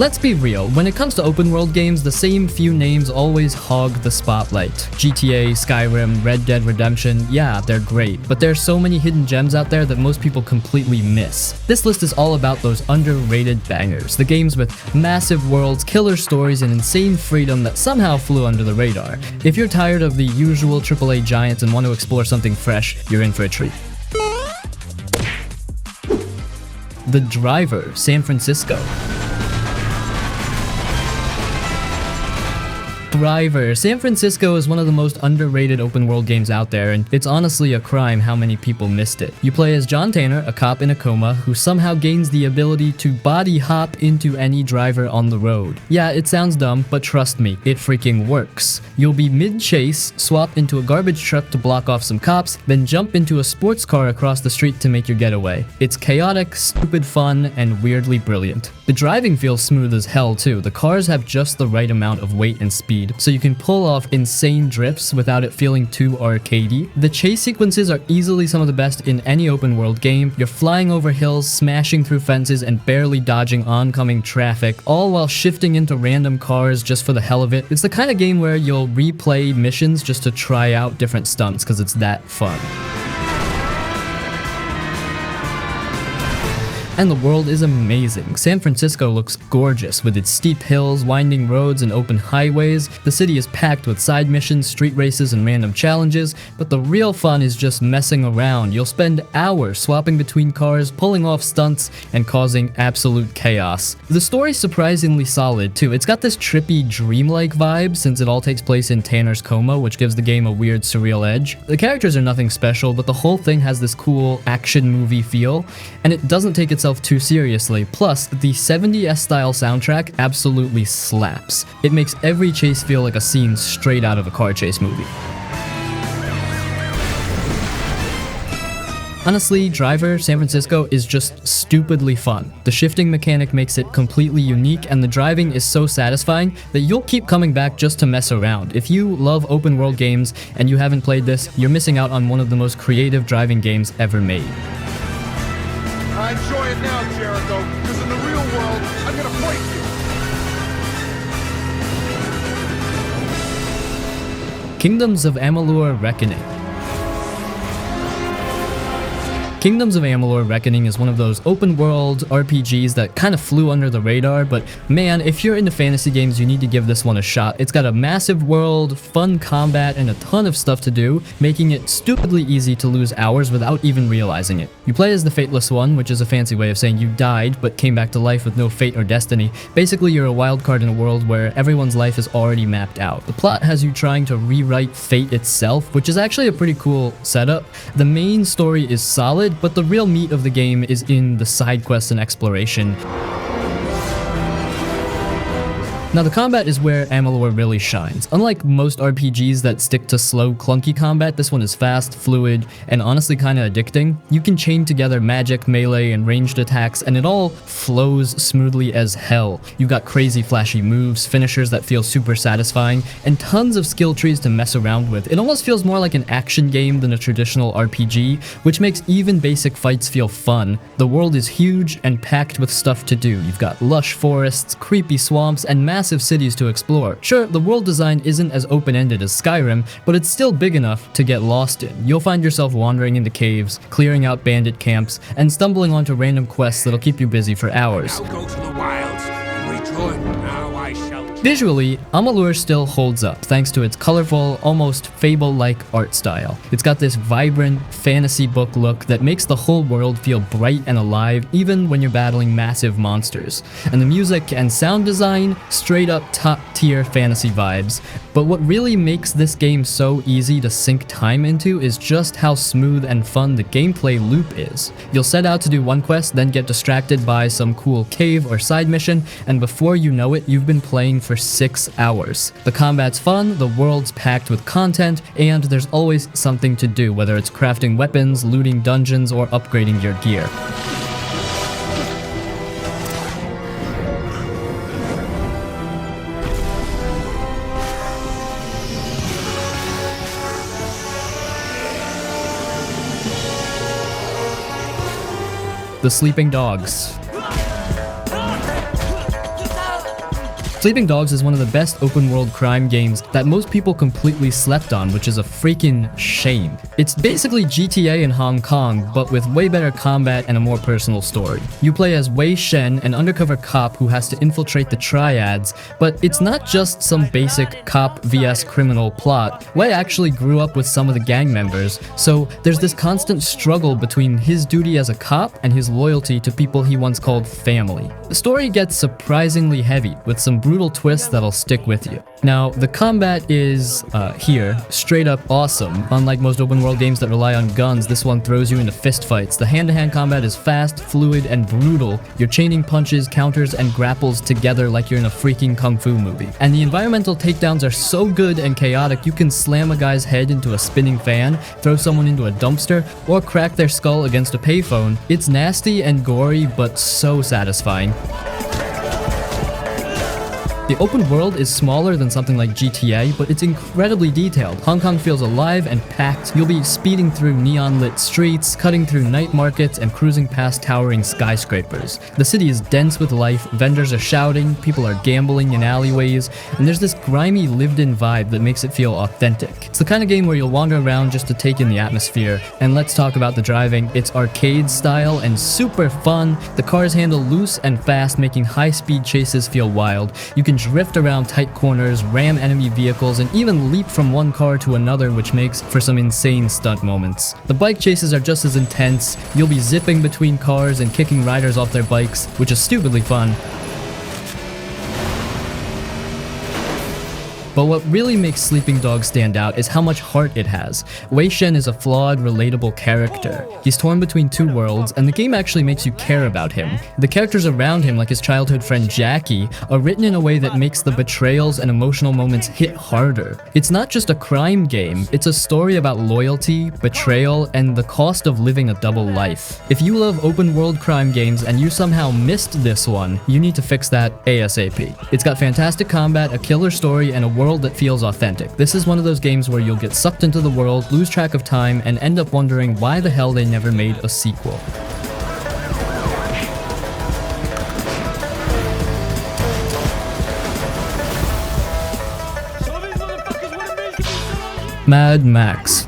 Let's be real, when it comes to open world games, the same few names always hog the spotlight. GTA, Skyrim, Red Dead Redemption, yeah, they're great, but there are so many hidden gems out there that most people completely miss. This list is all about those underrated bangers, the games with massive worlds, killer stories, and insane freedom that somehow flew under the radar. If you're tired of the usual AAA giants and want to explore something fresh, you're in for a treat. The Driver, San Francisco. Driver. San Francisco is one of the most underrated open world games out there, and it's honestly a crime how many people missed it. You play as John Tanner, a cop in a coma, who somehow gains the ability to body hop into any driver on the road. Yeah, it sounds dumb, but trust me, it freaking works. You'll be mid-chase, swap into a garbage truck to block off some cops, then jump into a sports car across the street to make your getaway. It's chaotic, stupid fun, and weirdly brilliant. The driving feels smooth as hell too. The cars have just the right amount of weight and speed, so you can pull off insane drifts without it feeling too arcadey. The chase sequences are easily some of the best in any open world game. You're flying over hills, smashing through fences, and barely dodging oncoming traffic, all while shifting into random cars just for the hell of it. It's the kind of game where you'll replay missions just to try out different stunts because it's that fun. And the world is amazing. San Francisco looks gorgeous with its steep hills, winding roads, and open highways. The city is packed with side missions, street races, and random challenges, but the real fun is just messing around. You'll spend hours swapping between cars, pulling off stunts, and causing absolute chaos. The story's surprisingly solid too. It's got this trippy, dreamlike vibe since it all takes place in Tanner's coma, which gives the game a weird, surreal edge. The characters are nothing special, but the whole thing has this cool action movie feel, and it doesn't take itself too seriously. Plus, the 70s style soundtrack absolutely slaps. It makes every chase feel like a scene straight out of a car chase movie. Honestly, Driver, San Francisco is just stupidly fun. The shifting mechanic makes it completely unique, and the driving is so satisfying that you'll keep coming back just to mess around. If you love open world games and you haven't played this, you're missing out on one of the most creative driving games ever made. I enjoy it now, Jericho, because in the real world, I'm gonna break you. Kingdoms of Amalur Reckoning. Kingdoms of Amalur Reckoning is one of those open-world RPGs that kind of flew under the radar, but man, if you're into fantasy games, you need to give this one a shot. It's got a massive world, fun combat, and a ton of stuff to do, making it stupidly easy to lose hours without even realizing it. You play as the Fateless One, which is a fancy way of saying you died, but came back to life with no fate or destiny. Basically, you're a wild card in a world where everyone's life is already mapped out. The plot has you trying to rewrite fate itself, which is actually a pretty cool setup. The main story is solid, but the real meat of the game is in the side quests and exploration. Now, the combat is where Amalur really shines. Unlike most RPGs that stick to slow, clunky combat, this one is fast, fluid, and honestly kinda addicting. You can chain together magic, melee, and ranged attacks, and it all flows smoothly as hell. You've got crazy flashy moves, finishers that feel super satisfying, and tons of skill trees to mess around with. It almost feels more like an action game than a traditional RPG, which makes even basic fights feel fun. The world is huge and packed with stuff to do. You've got lush forests, creepy swamps, and massive cities to explore. Sure, the world design isn't as open-ended as Skyrim, but it's still big enough to get lost in. You'll find yourself wandering into caves, clearing out bandit camps, and stumbling onto random quests that'll keep you busy for hours. I'll go to the wilds and rejoin. Now I shall. Visually, Amalur still holds up thanks to its colorful, almost fable-like art style. It's got this vibrant, fantasy book look that makes the whole world feel bright and alive even when you're battling massive monsters. And the music and sound design, straight up top-tier fantasy vibes. But what really makes this game so easy to sink time into is just how smooth and fun the gameplay loop is. You'll set out to do one quest, then get distracted by some cool cave or side mission, and before you know it, you've been playing for 6 hours. The combat's fun, the world's packed with content, and there's always something to do, whether it's crafting weapons, looting dungeons, or upgrading your gear. The Sleeping Dogs. Sleeping Dogs is one of the best open world crime games that most people completely slept on, which is a freaking shame. It's basically GTA in Hong Kong, but with way better combat and a more personal story. You play as Wei Shen, an undercover cop who has to infiltrate the Triads, but it's not just some basic cop vs criminal plot. Wei actually grew up with some of the gang members, so there's this constant struggle between his duty as a cop and his loyalty to people he once called family. The story gets surprisingly heavy, with some brutal twists that'll stick with you. Now, the combat is, here, straight up awesome. Unlike most open world games that rely on guns, this one throws you into fistfights. The hand-to-hand combat is fast, fluid, and brutal. You're chaining punches, counters, and grapples together like you're in a freaking kung fu movie. And the environmental takedowns are so good and chaotic, you can slam a guy's head into a spinning fan, throw someone into a dumpster, or crack their skull against a payphone. It's nasty and gory, but so satisfying. The open world is smaller than something like GTA, but it's incredibly detailed. Hong Kong feels alive and packed. You'll be speeding through neon-lit streets, cutting through night markets, and cruising past towering skyscrapers. The city is dense with life, vendors are shouting, people are gambling in alleyways, and there's this grimy, lived-in vibe that makes it feel authentic. It's the kind of game where you'll wander around just to take in the atmosphere. And let's talk about the driving. It's arcade style and super fun. The cars handle loose and fast, making high-speed chases feel wild. You can drift around tight corners, ram enemy vehicles, and even leap from one car to another, which makes for some insane stunt moments. The bike chases are just as intense. You'll be zipping between cars and kicking riders off their bikes, which is stupidly fun. But what really makes Sleeping Dogs stand out is how much heart it has. Wei Shen is a flawed, relatable character. He's torn between two worlds, and the game actually makes you care about him. The characters around him, like his childhood friend Jackie, are written in a way that makes the betrayals and emotional moments hit harder. It's not just a crime game, it's a story about loyalty, betrayal, and the cost of living a double life. If you love open world crime games and you somehow missed this one, you need to fix that ASAP. It's got fantastic combat, a killer story, and a world that feels authentic. This is one of those games where you'll get sucked into the world, lose track of time, and end up wondering why the hell they never made a sequel. Mad Max.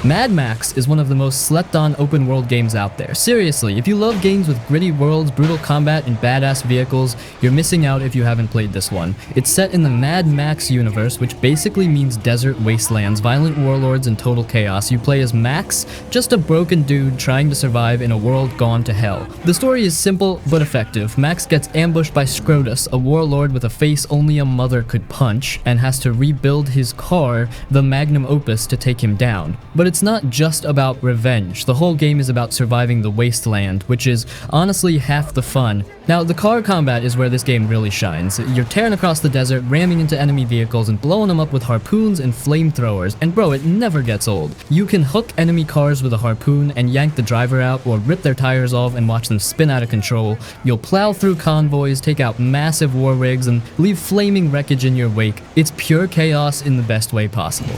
Mad Max is one of the most slept-on open-world games out there. Seriously, if you love games with gritty worlds, brutal combat, and badass vehicles, you're missing out if you haven't played this one. It's set in the Mad Max universe, which basically means desert wastelands, violent warlords, and total chaos. You play as Max, just a broken dude trying to survive in a world gone to hell. The story is simple but effective. Max gets ambushed by Scrotus, a warlord with a face only a mother could punch, and has to rebuild his car, the magnum opus, to take him down. But it's not just about revenge. The whole game is about surviving the wasteland, which is honestly half the fun. Now, the car combat is where this game really shines. You're tearing across the desert, ramming into enemy vehicles, and blowing them up with harpoons and flamethrowers. And bro, it never gets old. You can hook enemy cars with a harpoon and yank the driver out, or rip their tires off and watch them spin out of control. You'll plow through convoys, take out massive war rigs, and leave flaming wreckage in your wake. It's pure chaos in the best way possible.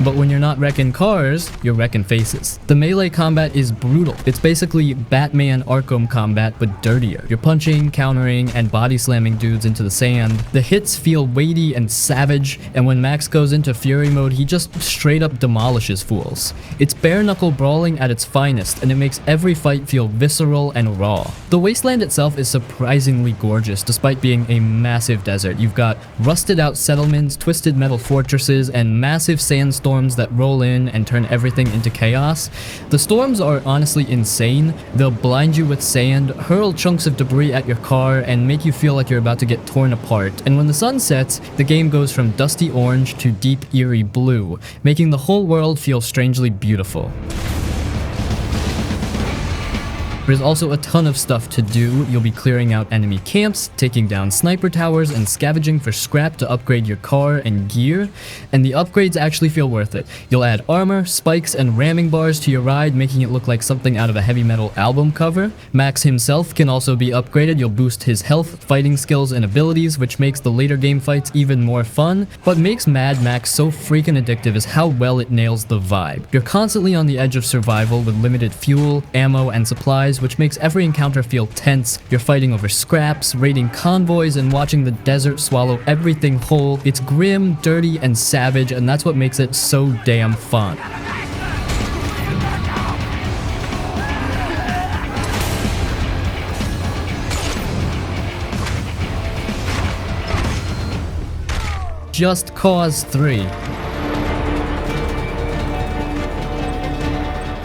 But when you're not wrecking cars, you're wrecking faces. The melee combat is brutal. It's basically Batman Arkham combat, but dirtier. You're punching, countering, and body slamming dudes into the sand. The hits feel weighty and savage, and when Max goes into fury mode, he just straight up demolishes fools. It's bare knuckle brawling at its finest, and it makes every fight feel visceral and raw. The wasteland itself is surprisingly gorgeous, despite being a massive desert. You've got rusted out settlements, twisted metal fortresses, and massive sandstorms that roll in and turn everything into chaos. The storms are honestly insane. They'll blind you with sand, hurl chunks of debris at your car, and make you feel like you're about to get torn apart. And when the sun sets, the game goes from dusty orange to deep eerie blue, making the whole world feel strangely beautiful. There's also a ton of stuff to do. You'll be clearing out enemy camps, taking down sniper towers, and scavenging for scrap to upgrade your car and gear, and the upgrades actually feel worth it. You'll add armor, spikes, and ramming bars to your ride, making it look like something out of a heavy metal album cover. Max himself can also be upgraded. You'll boost his health, fighting skills, and abilities, which makes the later game fights even more fun. What makes Mad Max so freaking addictive is how well it nails the vibe. You're constantly on the edge of survival with limited fuel, ammo, and supplies, which makes every encounter feel tense. You're fighting over scraps, raiding convoys, and watching the desert swallow everything whole. It's grim, dirty, and savage, and that's what makes it so damn fun. Just Cause 3.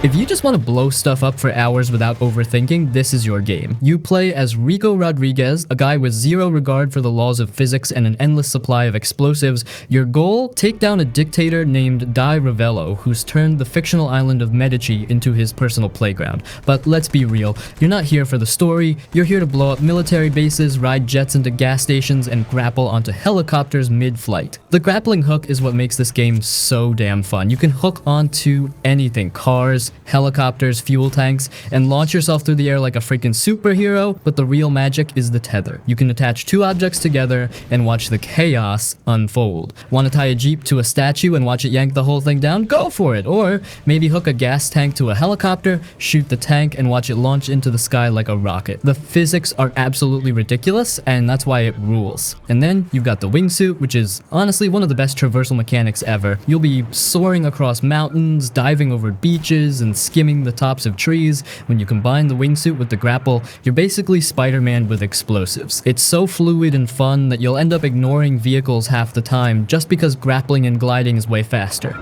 If you just want to blow stuff up for hours without overthinking, this is your game. You play as Rico Rodriguez, a guy with zero regard for the laws of physics and an endless supply of explosives. Your goal? Take down a dictator named Di Ravello, who's turned the fictional island of Medici into his personal playground. But let's be real, you're not here for the story, you're here to blow up military bases, ride jets into gas stations, and grapple onto helicopters mid-flight. The grappling hook is what makes this game so damn fun. You can hook onto anything, cars, helicopters, fuel tanks, and launch yourself through the air like a freaking superhero, but the real magic is the tether. You can attach two objects together and watch the chaos unfold. Want to tie a jeep to a statue and watch it yank the whole thing down? Go for it! Or maybe hook a gas tank to a helicopter, shoot the tank, and watch it launch into the sky like a rocket. The physics are absolutely ridiculous, and that's why it rules. And then you've got the wingsuit, which is honestly one of the best traversal mechanics ever. You'll be soaring across mountains, diving over beaches, and skimming the tops of trees. When you combine the wingsuit with the grapple, you're basically Spider-Man with explosives. It's so fluid and fun that you'll end up ignoring vehicles half the time just because grappling and gliding is way faster.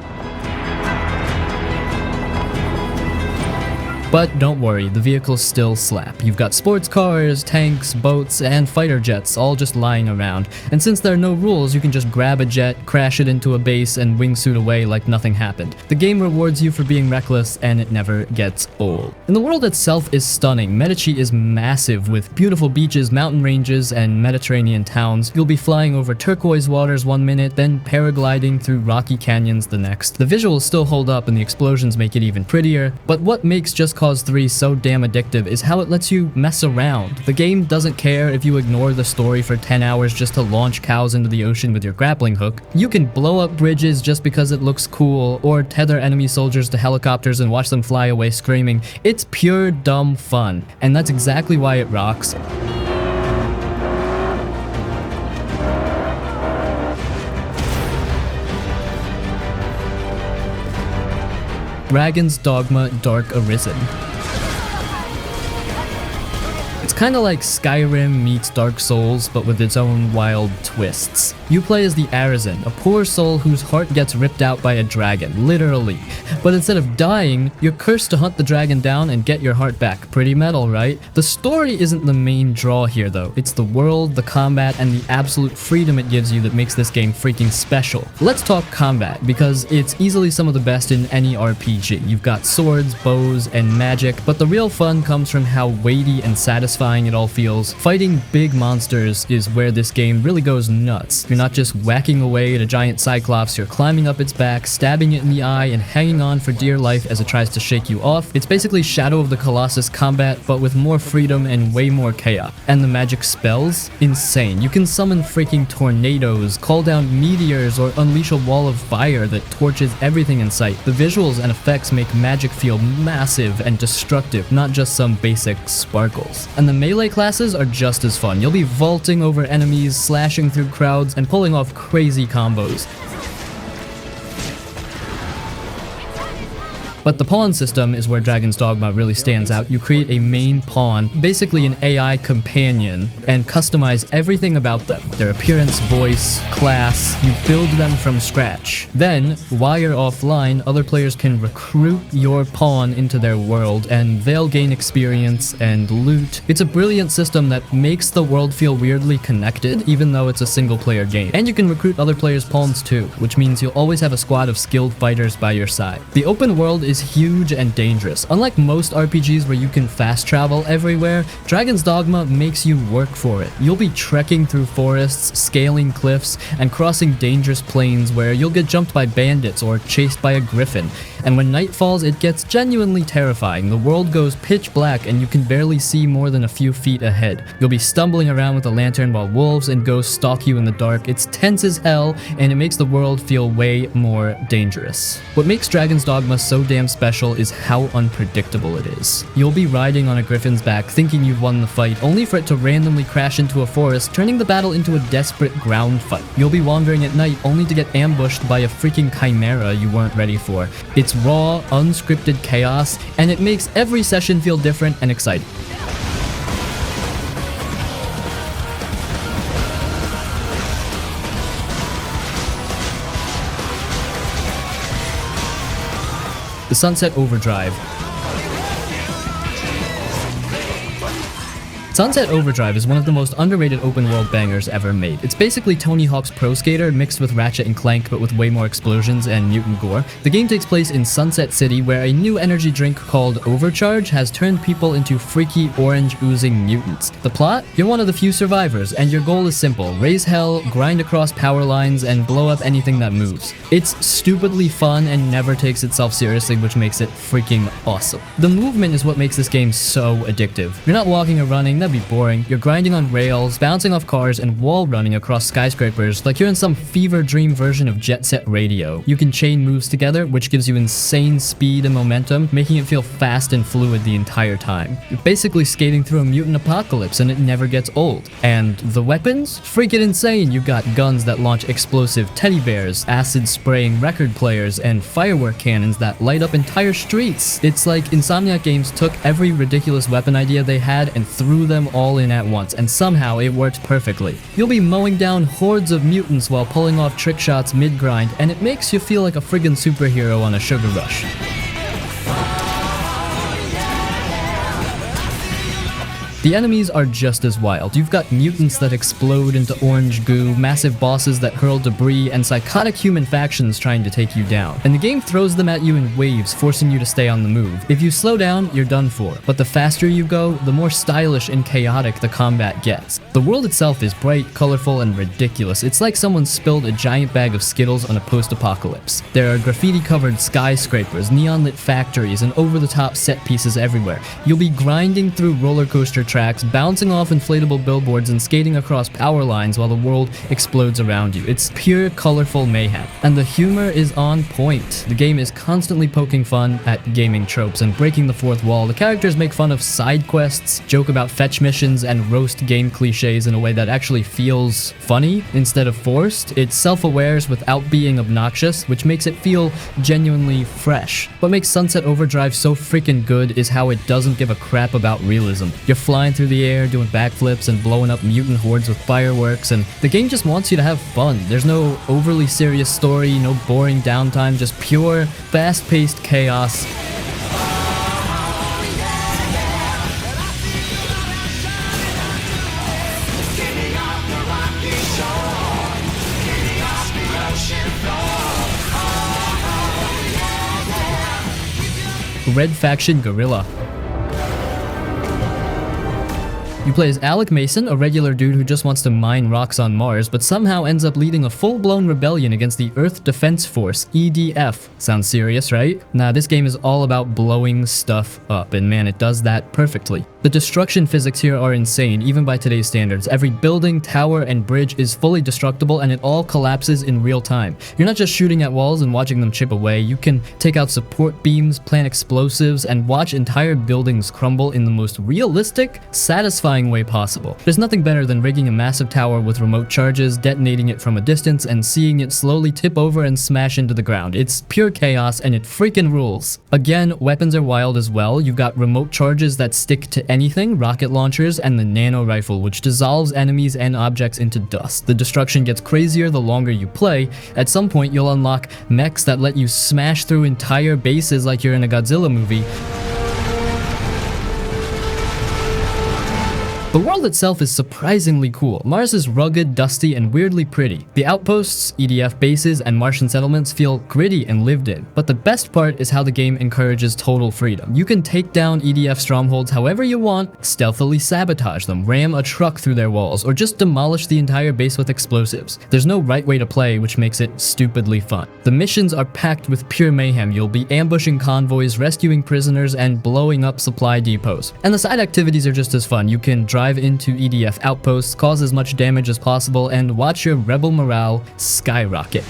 But don't worry, the vehicles still slap. You've got sports cars, tanks, boats, and fighter jets all just lying around. And since there are no rules, you can just grab a jet, crash it into a base, and wingsuit away like nothing happened. The game rewards you for being reckless, and it never gets old. And the world itself is stunning. Medici is massive, with beautiful beaches, mountain ranges, and Mediterranean towns. You'll be flying over turquoise waters one minute, then paragliding through rocky canyons the next. The visuals still hold up, and the explosions make it even prettier. But what makes Just Cause 3 so damn addictive is how it lets you mess around. The game doesn't care if you ignore the story for 10 hours just to launch cows into the ocean with your grappling hook. You can blow up bridges just because it looks cool, or tether enemy soldiers to helicopters and watch them fly away screaming. It's pure dumb fun, and that's exactly why it rocks. Dragon's Dogma Dark Arisen. It's kinda like Skyrim meets Dark Souls, but with its own wild twists. You play as the Arisen, a poor soul whose heart gets ripped out by a dragon, literally. But instead of dying, you're cursed to hunt the dragon down and get your heart back. Pretty metal, right? The story isn't the main draw here though. It's the world, the combat, and the absolute freedom it gives you that makes this game freaking special. Let's talk combat, because it's easily some of the best in any RPG. You've got swords, bows, and magic, but the real fun comes from how weighty and satisfying it all feels. Fighting big monsters is where this game really goes nuts. You're not just whacking away at a giant cyclops, you're climbing up its back, stabbing it in the eye, and hanging on for dear life as it tries to shake you off. It's basically Shadow of the Colossus combat, but with more freedom and way more chaos. And the magic spells? Insane. You can summon freaking tornadoes, call down meteors, or unleash a wall of fire that torches everything in sight. The visuals and effects make magic feel massive and destructive, not just some basic sparkles. And the melee classes are just as fun. You'll be vaulting over enemies, slashing through crowds, and pulling off crazy combos. But the pawn system is where Dragon's Dogma really stands out. You create a main pawn, basically an AI companion, and customize everything about them. Their appearance, voice, class, you build them from scratch. Then, while you're offline, other players can recruit your pawn into their world, and they'll gain experience and loot. It's a brilliant system that makes the world feel weirdly connected, even though it's a single-player game. And you can recruit other players' pawns too, which means you'll always have a squad of skilled fighters by your side. The open world is huge and dangerous. Unlike most RPGs where you can fast travel everywhere, Dragon's Dogma makes you work for it. You'll be trekking through forests, scaling cliffs, and crossing dangerous plains where you'll get jumped by bandits or chased by a griffin. And when night falls, it gets genuinely terrifying. The world goes pitch black and you can barely see more than a few feet ahead. You'll be stumbling around with a lantern while wolves and ghosts stalk you in the dark. It's tense as hell, and it makes the world feel way more dangerous. What makes Dragon's Dogma so damn special is how unpredictable it is. You'll be riding on a griffin's back thinking you've won the fight, only for it to randomly crash into a forest, turning the battle into a desperate ground fight. You'll be wandering at night only to get ambushed by a freaking chimera you weren't ready for. It's raw, unscripted chaos, and it makes every session feel different and exciting. The Sunset Overdrive. Sunset Overdrive is one of the most underrated open-world bangers ever made. It's basically Tony Hawk's Pro Skater mixed with Ratchet and Clank but with way more explosions and mutant gore. The game takes place in Sunset City, where a new energy drink called Overcharge has turned people into freaky orange oozing mutants. The plot? You're one of the few survivors, and your goal is simple: raise hell, grind across power lines, and blow up anything that moves. It's stupidly fun and never takes itself seriously, which makes it freaking awesome. The movement is what makes this game so addictive. You're not walking or running, that'd be boring. You're grinding on rails, bouncing off cars, and wall running across skyscrapers like you're in some fever dream version of Jet Set Radio. You can chain moves together, which gives you insane speed and momentum, making it feel fast and fluid the entire time. You're basically skating through a mutant apocalypse, and it never gets old. And the weapons? Freaking insane! You've got guns that launch explosive teddy bears, acid spraying record players, and firework cannons that light up entire streets. It's like Insomniac Games took every ridiculous weapon idea they had and threw them all in at once, and somehow it worked perfectly. You'll be mowing down hordes of mutants while pulling off trick shots mid-grind, and it makes you feel like a friggin' superhero on a sugar rush. The enemies are just as wild. You've got mutants that explode into orange goo, massive bosses that hurl debris, and psychotic human factions trying to take you down. And the game throws them at you in waves, forcing you to stay on the move. If you slow down, you're done for. But the faster you go, the more stylish and chaotic the combat gets. The world itself is bright, colorful, and ridiculous. It's like someone spilled a giant bag of Skittles on a post-apocalypse. There are graffiti-covered skyscrapers, neon-lit factories, and over-the-top set pieces everywhere. You'll be grinding through roller coaster tracks, bouncing off inflatable billboards, and skating across power lines while the world explodes around you. It's pure, colorful mayhem. And the humor is on point. The game is constantly poking fun at gaming tropes and breaking the fourth wall. The characters make fun of side quests, joke about fetch missions, and roast game cliches in a way that actually feels funny instead of forced. It's self-aware without being obnoxious, which makes it feel genuinely fresh. What makes Sunset Overdrive so freaking good is how it doesn't give a crap about realism. You're flying through the air, doing backflips, and blowing up mutant hordes with fireworks, and the game just wants you to have fun. There's no overly serious story, no boring downtime, just pure, fast-paced chaos. Red Faction Guerrilla. You play as Alec Mason, a regular dude who just wants to mine rocks on Mars, but somehow ends up leading a full-blown rebellion against the Earth Defense Force, EDF. Sounds serious, right? Nah, this game is all about blowing stuff up, and man, it does that perfectly. The destruction physics here are insane, even by today's standards. Every building, tower, and bridge is fully destructible, and it all collapses in real time. You're not just shooting at walls and watching them chip away. You can take out support beams, plant explosives, and watch entire buildings crumble in the most realistic, satisfying way possible. There's nothing better than rigging a massive tower with remote charges, detonating it from a distance, and seeing it slowly tip over and smash into the ground. It's pure chaos, and it freaking rules. Again, weapons are wild as well. You've got remote charges that stick to anything, rocket launchers, and the nano rifle, which dissolves enemies and objects into dust. The destruction gets crazier the longer you play. At some point, you'll unlock mechs that let you smash through entire bases like you're in a Godzilla movie. The world itself is surprisingly cool. Mars is rugged, dusty, and weirdly pretty. The outposts, EDF bases, and Martian settlements feel gritty and lived in. But the best part is how the game encourages total freedom. You can take down EDF strongholds however you want, stealthily sabotage them, ram a truck through their walls, or just demolish the entire base with explosives. There's no right way to play, which makes it stupidly fun. The missions are packed with pure mayhem. You'll be ambushing convoys, rescuing prisoners, and blowing up supply depots. And the side activities are just as fun. You can drive into EDF outposts, cause as much damage as possible, and watch your rebel morale skyrocket.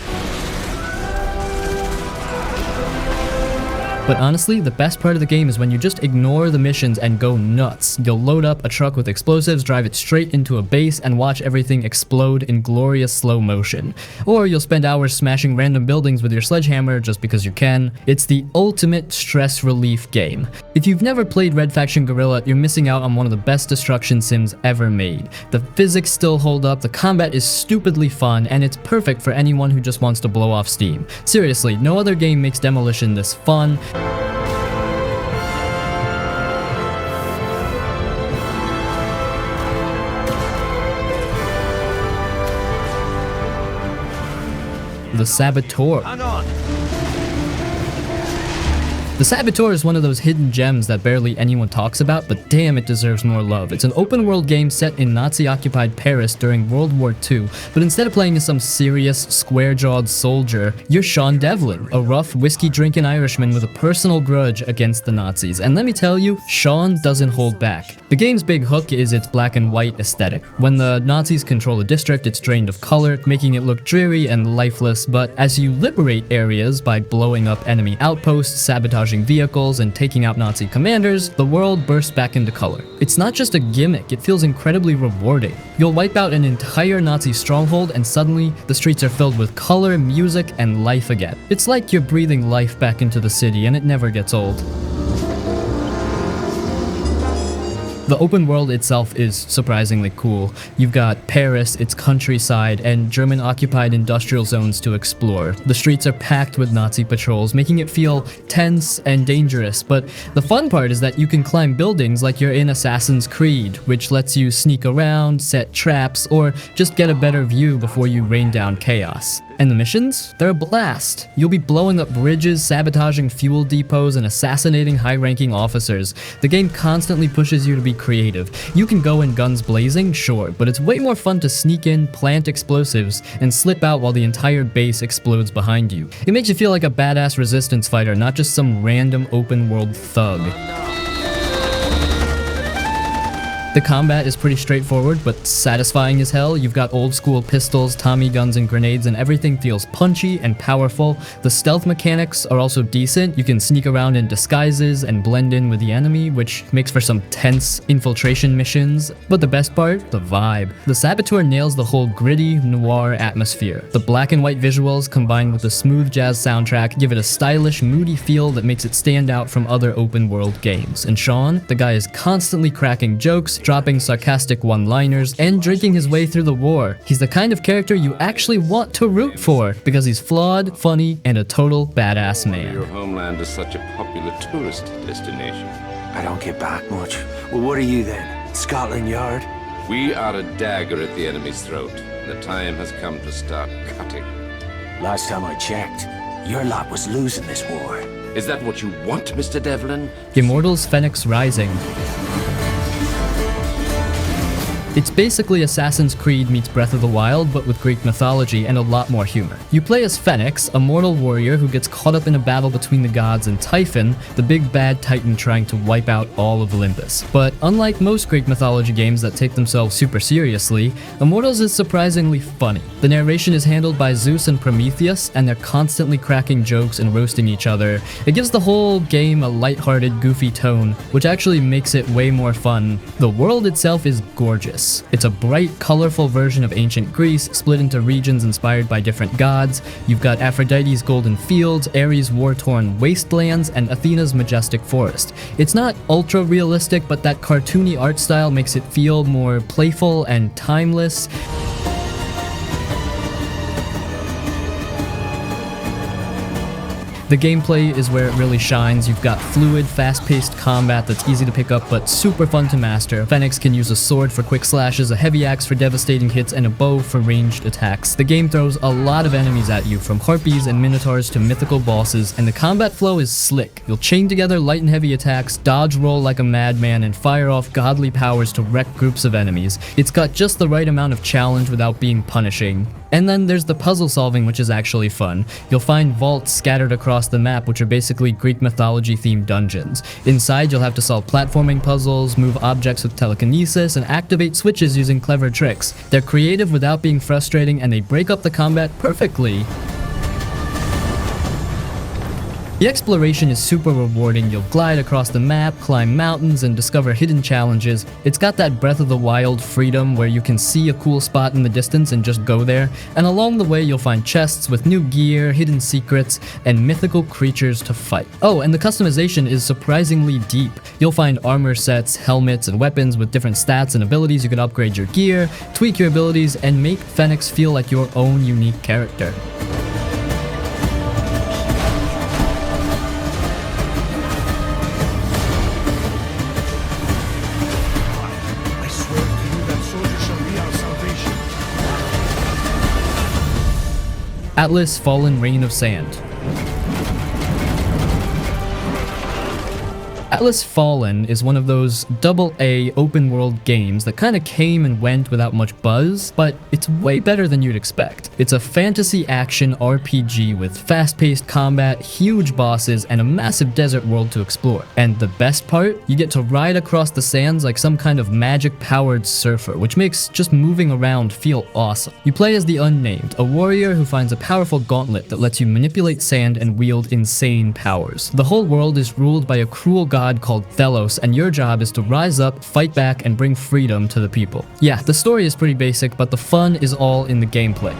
But honestly, the best part of the game is when you just ignore the missions and go nuts. You'll load up a truck with explosives, drive it straight into a base, and watch everything explode in glorious slow motion. Or you'll spend hours smashing random buildings with your sledgehammer just because you can. It's the ultimate stress relief game. If you've never played Red Faction Guerrilla, you're missing out on one of the best destruction sims ever made. The physics still hold up, the combat is stupidly fun, and it's perfect for anyone who just wants to blow off steam. Seriously, no other game makes demolition this fun. The Saboteur. Hang on. The Saboteur is one of those hidden gems that barely anyone talks about, but damn, it deserves more love. It's an open-world game set in Nazi-occupied Paris during World War II, but instead of playing as some serious, square-jawed soldier, you're Sean Devlin, a rough, whiskey-drinking Irishman with a personal grudge against the Nazis. And let me tell you, Sean doesn't hold back. The game's big hook is its black and white aesthetic. When the Nazis control a district, it's drained of color, making it look dreary and lifeless, but as you liberate areas by blowing up enemy outposts, sabotaging vehicles, and taking out Nazi commanders, the world bursts back into color. It's not just a gimmick, it feels incredibly rewarding. You'll wipe out an entire Nazi stronghold and suddenly the streets are filled with color, music, and life again. It's like you're breathing life back into the city and it never gets old. The open world itself is surprisingly cool. You've got Paris, its countryside, and German-occupied industrial zones to explore. The streets are packed with Nazi patrols, making it feel tense and dangerous, but the fun part is that you can climb buildings like you're in Assassin's Creed, which lets you sneak around, set traps, or just get a better view before you rain down chaos. And the missions? They're a blast. You'll be blowing up bridges, sabotaging fuel depots, and assassinating high-ranking officers. The game constantly pushes you to be creative. You can go in guns blazing, sure, but it's way more fun to sneak in, plant explosives, and slip out while the entire base explodes behind you. It makes you feel like a badass resistance fighter, not just some random open-world thug. The combat is pretty straightforward, but satisfying as hell. You've got old school pistols, Tommy guns, and grenades, and everything feels punchy and powerful. The stealth mechanics are also decent. You can sneak around in disguises and blend in with the enemy, which makes for some tense infiltration missions. But the best part? The vibe. The Saboteur nails the whole gritty, noir atmosphere. The black and white visuals combined with the smooth jazz soundtrack give it a stylish, moody feel that makes it stand out from other open world games. And Sean, the guy is constantly cracking jokes, dropping sarcastic one-liners, and drinking his way through the war. He's the kind of character you actually want to root for, because he's flawed, funny, and a total badass man. Your homeland is such a popular tourist destination. I don't get back much. Well, what are you then? Scotland Yard? We are a dagger at the enemy's throat. The time has come to start cutting. Last time I checked, your lot was losing this war. Is that what you want, Mr. Devlin? Immortals Fenyx Rising. It's basically Assassin's Creed meets Breath of the Wild, but with Greek mythology and a lot more humor. You play as Fenyx, a mortal warrior who gets caught up in a battle between the gods and Typhon, the big bad titan trying to wipe out all of Olympus. But unlike most Greek mythology games that take themselves super seriously, Immortals is surprisingly funny. The narration is handled by Zeus and Prometheus, and they're constantly cracking jokes and roasting each other. It gives the whole game a lighthearted, goofy tone, which actually makes it way more fun. The world itself is gorgeous. It's a bright, colorful version of ancient Greece, split into regions inspired by different gods. You've got Aphrodite's golden fields, Ares' war-torn wastelands, and Athena's majestic forest. It's not ultra-realistic, but that cartoony art style makes it feel more playful and timeless. The gameplay is where it really shines. You've got fluid, fast-paced combat that's easy to pick up but super fun to master. Fenyx can use a sword for quick slashes, a heavy axe for devastating hits, and a bow for ranged attacks. The game throws a lot of enemies at you, from harpies and minotaurs to mythical bosses, and the combat flow is slick. You'll chain together light and heavy attacks, dodge roll like a madman, and fire off godly powers to wreck groups of enemies. It's got just the right amount of challenge without being punishing. And then there's the puzzle solving, which is actually fun. You'll find vaults scattered across the map, which are basically Greek mythology themed dungeons. Inside, you'll have to solve platforming puzzles, move objects with telekinesis, and activate switches using clever tricks. They're creative without being frustrating, and they break up the combat perfectly. The exploration is super rewarding. You'll glide across the map, climb mountains, and discover hidden challenges. It's got that Breath of the Wild freedom where you can see a cool spot in the distance and just go there, and along the way you'll find chests with new gear, hidden secrets, and mythical creatures to fight. Oh, and the customization is surprisingly deep. You'll find armor sets, helmets, and weapons with different stats and abilities. You can upgrade your gear, tweak your abilities, and make Fenyx feel like your own unique character. Atlis Fallen Rain of Sand. Atlis Fallen is one of those AA open world games that kind of came and went without much buzz, but it's way better than you'd expect. It's a fantasy action RPG with fast-paced combat, huge bosses, and a massive desert world to explore. And the best part? You get to ride across the sands like some kind of magic-powered surfer, which makes just moving around feel awesome. You play as the Unnamed, a warrior who finds a powerful gauntlet that lets you manipulate sand and wield insane powers. The whole world is ruled by a cruel god called Thelos, and your job is to rise up, fight back, and bring freedom to the people. Yeah, the story is pretty basic, but the fun is all in the gameplay.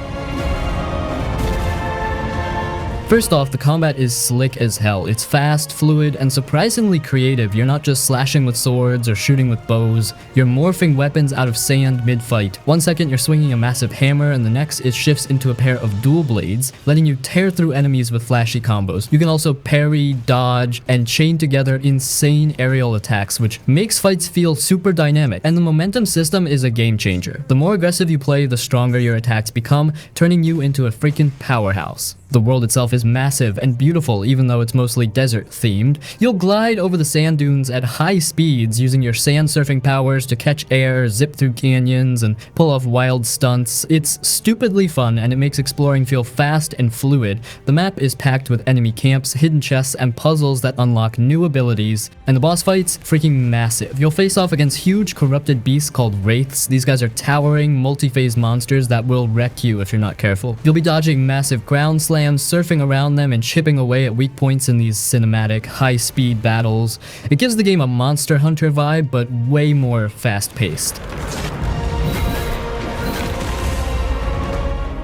First off, the combat is slick as hell. It's fast, fluid, and surprisingly creative. You're not just slashing with swords or shooting with bows. You're morphing weapons out of sand mid-fight. One second you're swinging a massive hammer, and the next it shifts into a pair of dual blades, letting you tear through enemies with flashy combos. You can also parry, dodge, and chain together insane aerial attacks, which makes fights feel super dynamic. And the momentum system is a game changer. The more aggressive you play, the stronger your attacks become, turning you into a freaking powerhouse. The world itself is massive and beautiful, even though it's mostly desert themed. You'll glide over the sand dunes at high speeds using your sand surfing powers to catch air, zip through canyons, and pull off wild stunts. It's stupidly fun, and it makes exploring feel fast and fluid. The map is packed with enemy camps, hidden chests, and puzzles that unlock new abilities. And the boss fights, freaking massive. You'll face off against huge corrupted beasts called wraiths. These guys are towering, multi-phase monsters that will wreck you if you're not careful. You'll be dodging massive ground slams, surfing around them, and chipping away at weak points in these cinematic, high-speed battles. It gives the game a Monster Hunter vibe, but way more fast-paced.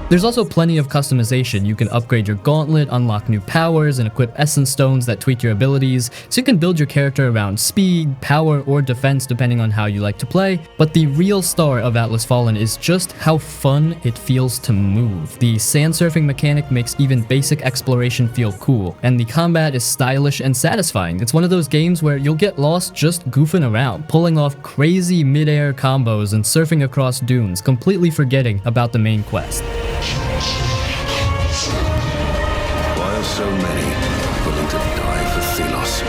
There's also plenty of customization. You can upgrade your gauntlet, unlock new powers, and equip essence stones that tweak your abilities, so you can build your character around speed, power, or defense depending on how you like to play. But the real star of Atlis Fallen is just how fun it feels to move. The sand surfing mechanic makes even basic exploration feel cool, and the combat is stylish and satisfying. It's one of those games where you'll get lost just goofing around, pulling off crazy mid-air combos and surfing across dunes, completely forgetting about the main quest. Why are so many willing to die for Thelos?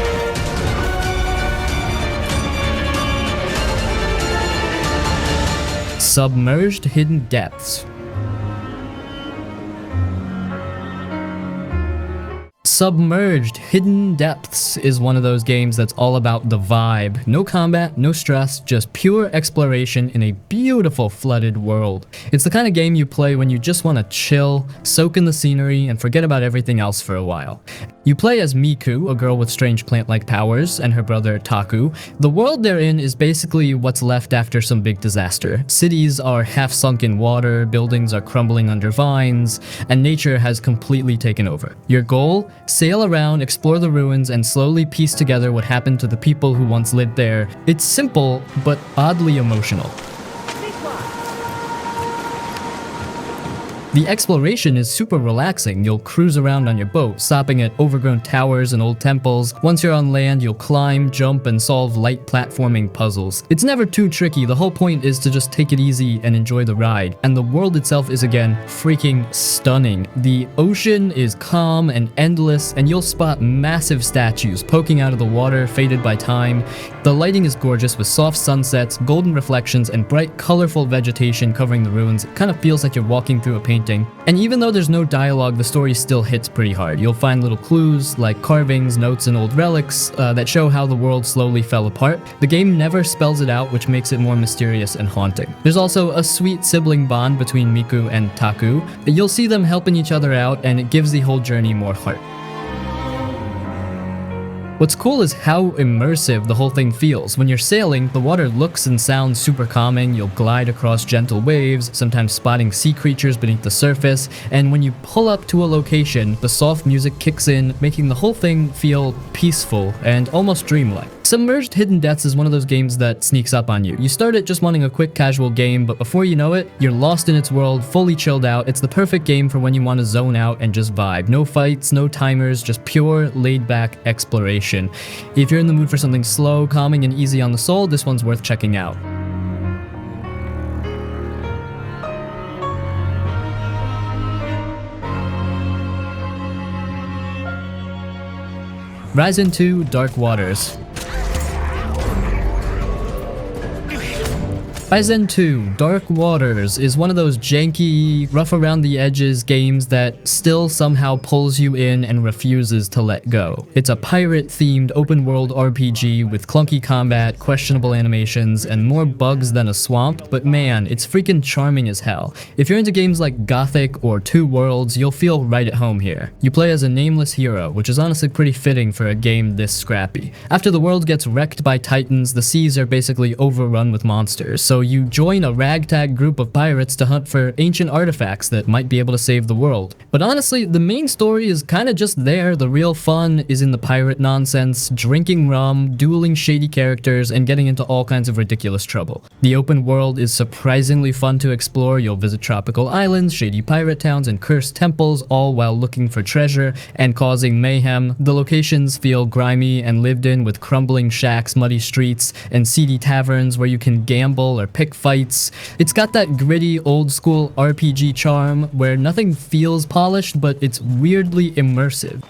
Submerged Hidden Depths. Submerged Hidden Depths is one of those games that's all about the vibe. No combat, no stress, just pure exploration in a beautiful flooded world. It's the kind of game you play when you just want to chill, soak in the scenery, and forget about everything else for a while. You play as Miku, a girl with strange plant-like powers, and her brother Taku. The world they're in is basically what's left after some big disaster. Cities are half sunk in water, buildings are crumbling under vines, and nature has completely taken over. Your goal? Sail around, explore the ruins, and slowly piece together what happened to the people who once lived there. It's simple, but oddly emotional. The exploration is super relaxing. You'll cruise around on your boat, stopping at overgrown towers and old temples. Once you're on land, you'll climb, jump, and solve light platforming puzzles. It's never too tricky. The whole point is to just take it easy and enjoy the ride. And the world itself is again freaking stunning. The ocean is calm and endless, and you'll spot massive statues poking out of the water, faded by time. The lighting is gorgeous with soft sunsets, golden reflections, and bright, colorful vegetation covering the ruins. It kind of feels like you're walking through a painting. And even though there's no dialogue, the story still hits pretty hard. You'll find little clues like carvings, notes, and old relics that show how the world slowly fell apart. The game never spells it out, which makes it more mysterious and haunting. There's also a sweet sibling bond between Miku and Taku. You'll see them helping each other out, and it gives the whole journey more heart. What's cool is how immersive the whole thing feels. When you're sailing, the water looks and sounds super calming. You'll glide across gentle waves, sometimes spotting sea creatures beneath the surface. And when you pull up to a location, the soft music kicks in, making the whole thing feel peaceful and almost dreamlike. Submerged Hidden Depths is one of those games that sneaks up on you. You start it just wanting a quick casual game, but before you know it, you're lost in its world, fully chilled out. It's the perfect game for when you want to zone out and just vibe. No fights, no timers, just pure laid-back exploration. If you're in the mood for something slow, calming, and easy on the soul, this one's worth checking out. Arisen 2 Dark Waters. Arisen 2 Dark Waters is one of those janky, rough around the edges games that still somehow pulls you in and refuses to let go. It's a pirate-themed open-world RPG with clunky combat, questionable animations, and more bugs than a swamp, but man, it's freaking charming as hell. If you're into games like Gothic or Two Worlds, you'll feel right at home here. You play as a nameless hero, which is honestly pretty fitting for a game this scrappy. After the world gets wrecked by titans, the seas are basically overrun with monsters, so you join a ragtag group of pirates to hunt for ancient artifacts that might be able to save the world. But honestly, the main story is kinda just there. The real fun is in the pirate nonsense, drinking rum, dueling shady characters, and getting into all kinds of ridiculous trouble. The open world is surprisingly fun to explore. You'll visit tropical islands, shady pirate towns, and cursed temples, all while looking for treasure and causing mayhem. The locations feel grimy and lived in, with crumbling shacks, muddy streets, and seedy taverns where you can gamble or pick fights. It's got that gritty old school RPG charm where nothing feels polished, but it's weirdly immersive.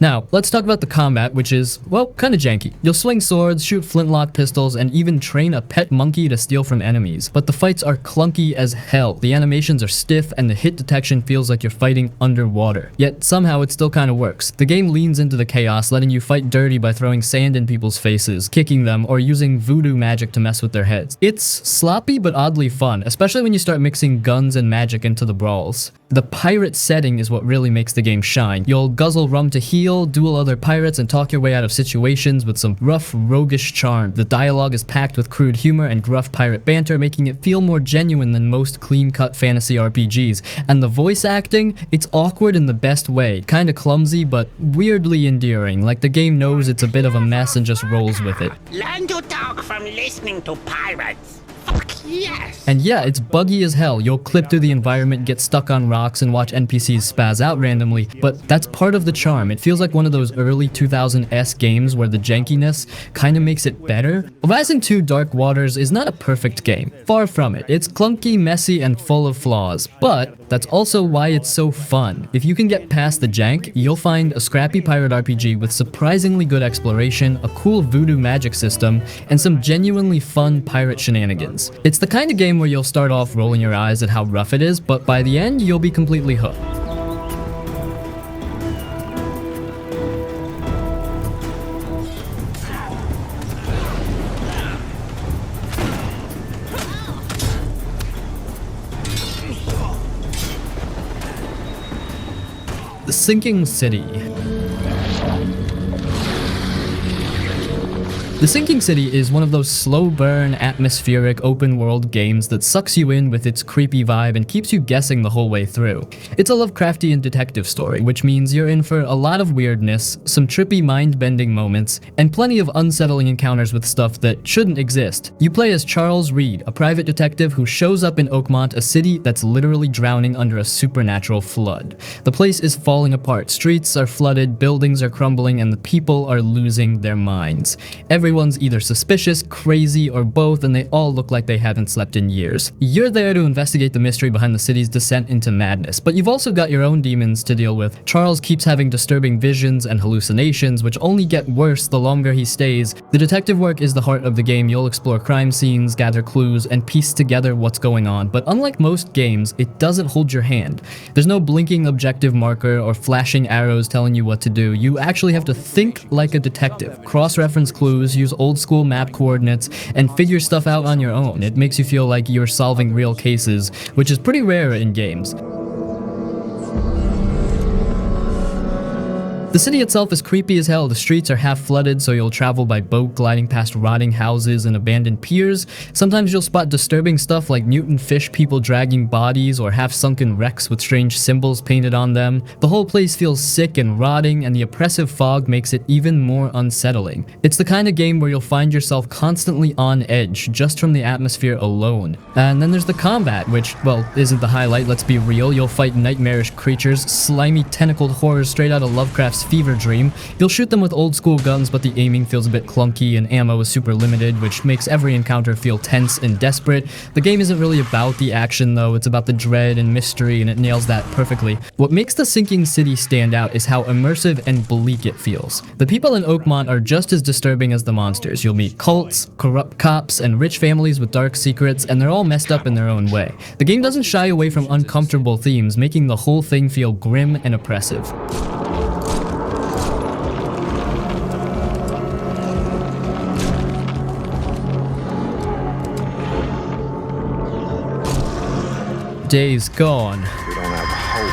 Now, let's talk about the combat, which is, well, kinda janky. You'll swing swords, shoot flintlock pistols, and even train a pet monkey to steal from enemies. But the fights are clunky as hell. The animations are stiff, and the hit detection feels like you're fighting underwater. Yet somehow it still kinda works. The game leans into the chaos, letting you fight dirty by throwing sand in people's faces, kicking them, or using voodoo magic to mess with their heads. It's sloppy but oddly fun, especially when you start mixing guns and magic into the brawls. The pirate setting is what really makes the game shine. You'll guzzle rum to heal, duel other pirates, and talk your way out of situations with some rough, roguish charm. The dialogue is packed with crude humor and gruff pirate banter, making it feel more genuine than most clean-cut fantasy RPGs. And the voice acting, it's awkward in the best way. Kinda clumsy, but weirdly endearing, like the game knows it's a bit of a mess and just rolls with it. Learn to talk from listening to pirates. Fuck yes! And yeah, it's buggy as hell. You'll clip through the environment, get stuck on rocks, and watch NPCs spaz out randomly, but that's part of the charm. It feels like one of those early 2000s games where the jankiness kinda makes it better. Arisen 2 Dark Waters is not a perfect game. Far from it. It's clunky, messy, and full of flaws, but that's also why it's so fun. If you can get past the jank, you'll find a scrappy pirate RPG with surprisingly good exploration, a cool voodoo magic system, and some genuinely fun pirate shenanigans. It's the kind of game where you'll start off rolling your eyes at how rough it is, but by the end, you'll be completely hooked. The Sinking City. The Sinking City is one of those slow burn, atmospheric, open world games that sucks you in with its creepy vibe and keeps you guessing the whole way through. It's a Lovecraftian detective story, which means you're in for a lot of weirdness, some trippy mind-bending moments, and plenty of unsettling encounters with stuff that shouldn't exist. You play as Charles Reed, a private detective who shows up in Oakmont, a city that's literally drowning under a supernatural flood. The place is falling apart, streets are flooded, buildings are crumbling, and the people are losing their minds. Everyone's either suspicious, crazy, or both, and they all look like they haven't slept in years. You're there to investigate the mystery behind the city's descent into madness, but you've also got your own demons to deal with. Charles keeps having disturbing visions and hallucinations, which only get worse the longer he stays. The detective work is the heart of the game. You'll explore crime scenes, gather clues, and piece together what's going on, but unlike most games, it doesn't hold your hand. There's no blinking objective marker or flashing arrows telling you what to do. You actually have to think like a detective, cross-reference clues, use old-school map coordinates, and figure stuff out on your own. It makes you feel like you're solving real cases, which is pretty rare in games. The city itself is creepy as hell. The streets are half flooded, so you'll travel by boat gliding past rotting houses and abandoned piers. Sometimes you'll spot disturbing stuff like mutant fish people dragging bodies or half-sunken wrecks with strange symbols painted on them. The whole place feels sick and rotting, and the oppressive fog makes it even more unsettling. It's the kind of game where you'll find yourself constantly on edge just from the atmosphere alone. And then there's the combat, which, well, isn't the highlight, let's be real. You'll fight nightmarish creatures, slimy tentacled horrors straight out of Lovecraft's fever dream. You'll shoot them with old school guns, but the aiming feels a bit clunky and ammo is super limited, which makes every encounter feel tense and desperate. The game isn't really about the action though, it's about the dread and mystery, and it nails that perfectly. What makes the Sinking City stand out is how immersive and bleak it feels. The people in Oakmont are just as disturbing as the monsters. You'll meet cults, corrupt cops, and rich families with dark secrets, and they're all messed up in their own way. The game doesn't shy away from uncomfortable themes, making the whole thing feel grim and oppressive. Days Gone. We don't have hope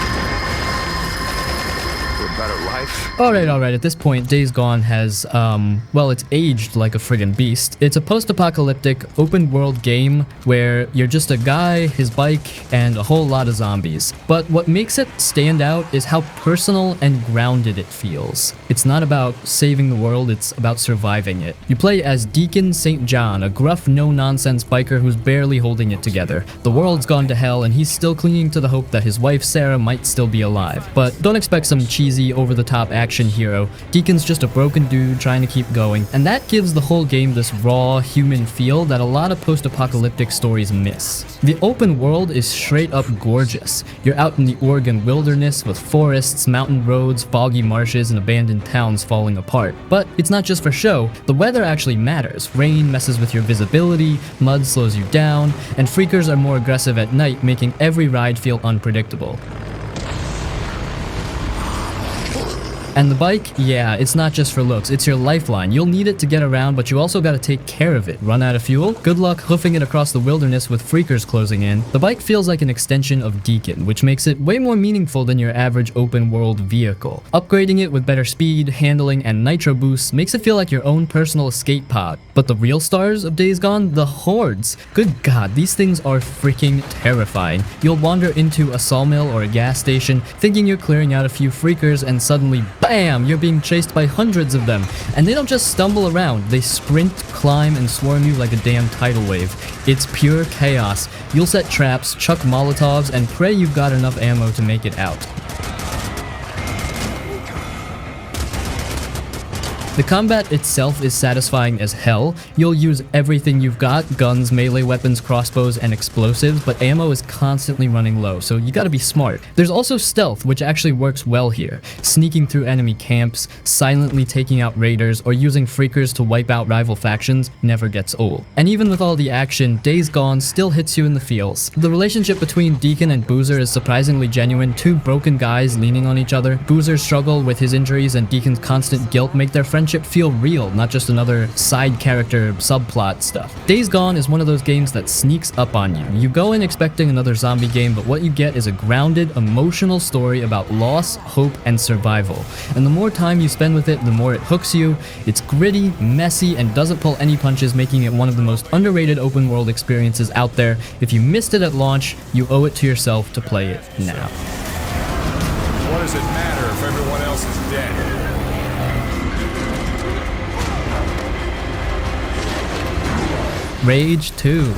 for a better life. Alright, at this point, Days Gone has, well, it's aged like a friggin' beast. It's a post-apocalyptic, open-world game where you're just a guy, his bike, and a whole lot of zombies. But what makes it stand out is how personal and grounded it feels. It's not about saving the world, it's about surviving it. You play as Deacon St. John, a gruff, no-nonsense biker who's barely holding it together. The world's gone to hell, and he's still clinging to the hope that his wife, Sarah, might still be alive. But don't expect some cheesy, over-the-top action hero. Deacon's just a broken dude trying to keep going, and that gives the whole game this raw, human feel that a lot of post-apocalyptic stories miss. The open world is straight up gorgeous. You're out in the Oregon wilderness with forests, mountain roads, foggy marshes, and abandoned towns falling apart. But it's not just for show. The weather actually matters. Rain messes with your visibility, mud slows you down, and freakers are more aggressive at night, making every ride feel unpredictable. And the bike, yeah, it's not just for looks, it's your lifeline. You'll need it to get around, but you also gotta take care of it. Run out of fuel? Good luck hoofing it across the wilderness with freakers closing in. The bike feels like an extension of Deacon, which makes it way more meaningful than your average open world vehicle. Upgrading it with better speed, handling, and nitro boosts makes it feel like your own personal escape pod. But the real stars of Days Gone? The hordes. Good god, these things are freaking terrifying. You'll wander into a sawmill or a gas station, thinking you're clearing out a few freakers, and suddenly, BAM! You're being chased by hundreds of them. And they don't just stumble around, they sprint, climb, and swarm you like a damn tidal wave. It's pure chaos. You'll set traps, chuck molotovs, and pray you've got enough ammo to make it out. The combat itself is satisfying as hell. You'll use everything you've got, guns, melee weapons, crossbows, and explosives, but ammo is constantly running low, so you gotta be smart. There's also stealth, which actually works well here. Sneaking through enemy camps, silently taking out raiders, or using freakers to wipe out rival factions never gets old. And even with all the action, Days Gone still hits you in the feels. The relationship between Deacon and Boozer is surprisingly genuine, two broken guys leaning on each other. Boozer's struggle with his injuries and Deacon's constant guilt make their friendship friendship feel real, not just another side character subplot stuff. Days Gone is one of those games that sneaks up on you. You go in expecting another zombie game, but what you get is a grounded, emotional story about loss, hope, and survival. And the more time you spend with it, the more it hooks you. It's gritty, messy, and doesn't pull any punches, making it one of the most underrated open world experiences out there. If you missed it at launch, you owe it to yourself to play it now. What does it matter if everyone else is dead? Rage 2.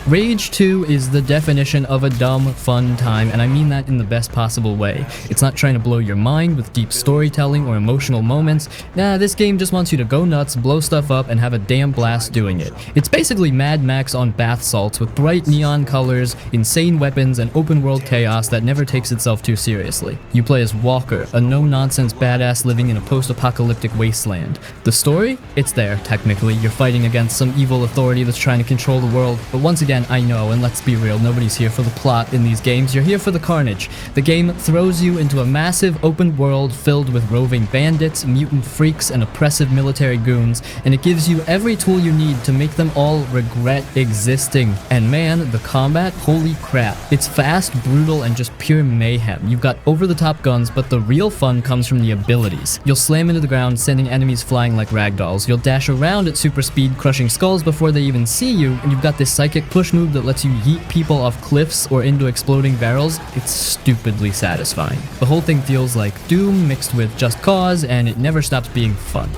Rage 2 is the definition of a dumb, fun time, and I mean that in the best possible way. It's not trying to blow your mind with deep storytelling or emotional moments. Nah, this game just wants you to go nuts, blow stuff up, and have a damn blast doing it. It's basically Mad Max on bath salts with bright neon colors, insane weapons, and open-world chaos that never takes itself too seriously. You play as Walker, a no-nonsense badass living in a post-apocalyptic wasteland. The story? It's there, technically. You're fighting against some evil authority that's trying to control the world, but once again, I know, and let's be real, nobody's here for the plot in these games, you're here for the carnage. The game throws you into a massive open world filled with roving bandits, mutant freaks, and oppressive military goons, and it gives you every tool you need to make them all regret existing. And man, the combat, holy crap. It's fast, brutal, and just pure mayhem. You've got over-the-top guns, but the real fun comes from the abilities. You'll slam into the ground, sending enemies flying like ragdolls. You'll dash around at super speed, crushing skulls before they even see you, and you've got this psychic push move that lets you yeet people off cliffs or into exploding barrels. It's stupidly satisfying. The whole thing feels like Doom mixed with Just Cause, and it never stops being fun.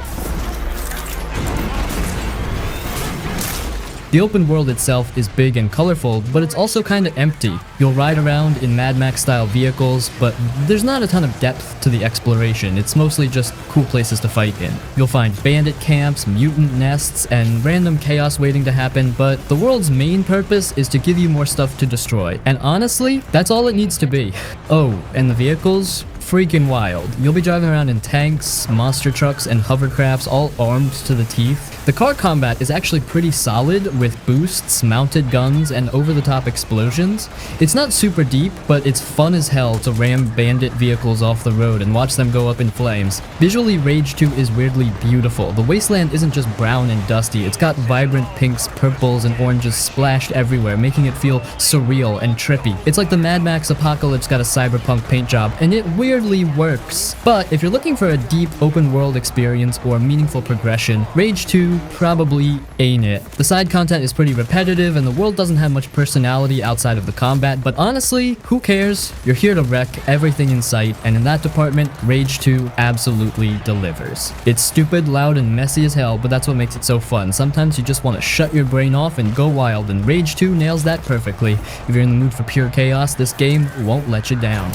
The open world itself is big and colorful, but it's also kinda empty. You'll ride around in Mad Max style vehicles, but there's not a ton of depth to the exploration. It's mostly just cool places to fight in. You'll find bandit camps, mutant nests, and random chaos waiting to happen, but the world's main purpose is to give you more stuff to destroy. And honestly, that's all it needs to be. Oh, and the vehicles? Freaking wild. You'll be driving around in tanks, monster trucks, and hovercrafts, all armed to the teeth. The car combat is actually pretty solid, with boosts, mounted guns, and over-the-top explosions. It's not super deep, but it's fun as hell to ram bandit vehicles off the road and watch them go up in flames. Visually, Rage 2 is weirdly beautiful. The wasteland isn't just brown and dusty, it's got vibrant pinks, purples, and oranges splashed everywhere, making it feel surreal and trippy. It's like the Mad Max apocalypse got a cyberpunk paint job, and it weirdly works. But if you're looking for a deep open world experience or meaningful progression, Rage 2 probably ain't it. The side content is pretty repetitive and the world doesn't have much personality outside of the combat, but honestly, who cares? You're here to wreck everything in sight, and in that department, Rage 2 absolutely delivers. It's stupid, loud, and messy as hell, but that's what makes it so fun. Sometimes you just want to shut your brain off and go wild, and Rage 2 nails that perfectly. If you're in the mood for pure chaos, this game won't let you down.